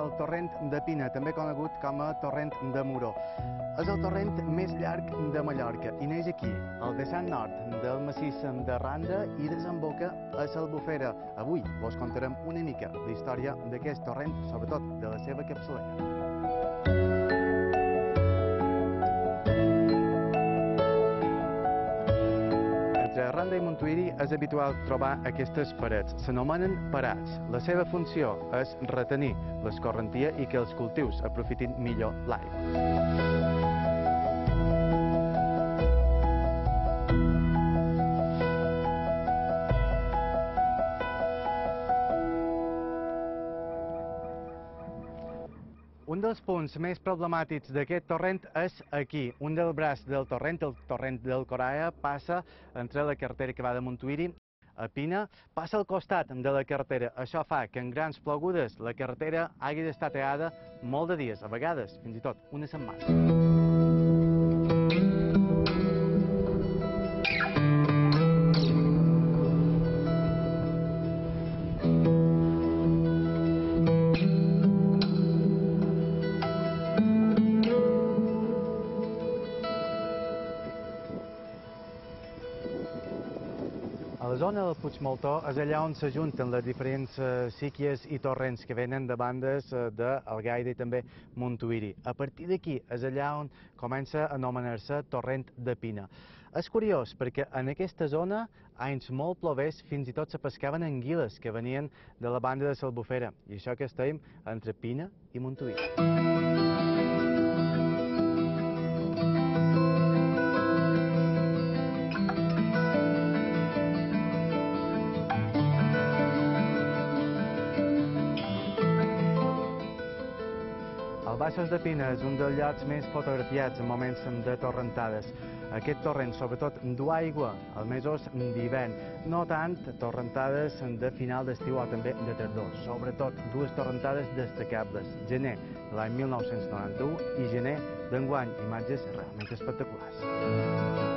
el torrent de Pina, també conegut com a torrent de Muro. És el torrent més llarg de Mallorca i neix aquí, al vessant nord del massís de Randa i desemboca a l'Albufera. Avui vos contarem una mica la història d'aquest torrent, sobretot de la seva capçalera. Entre Randa i Montuïri és habitual trobar aquestes parets. S'anomenen parats. La seva funció és retenir l'escorrentia i que els cultius aprofitin millor l'aigua. Un dels punts més problemàtics d'aquest torrent és aquí. Un dels braços del torrent, el torrent del Coraia, passa entre la carretera que va de Montuïri a Pina, passa al costat de la carretera. Això fa que en grans plogudes la carretera hagi d'estar tallada molt de dies, a vegades fins i tot una setmana. A la zona del Puigmaltó és allà on s'ajunten les diferents síquies i torrents que venen de bandes d'Algaida i també Montuïri. A partir d'aquí és allà on comença a anomenar-se torrent de Pina. És curiós perquè en aquesta zona, anys molt plovers, fins i tot se pescaven anguiles que venien de la banda de l'Albufera. I això que estem entre Pina i Montuïri. El Baixos de Pina és un dels llocs més fotografiats en moments de torrentades. Aquest torrent, sobretot, du aigua als mesos d'hivern, no tant torrentades de final d'estiu o també de tardor. Sobretot, dues torrentades destacables, gener de l'any 1991 i gener d'enguany, imatges realment espectaculars.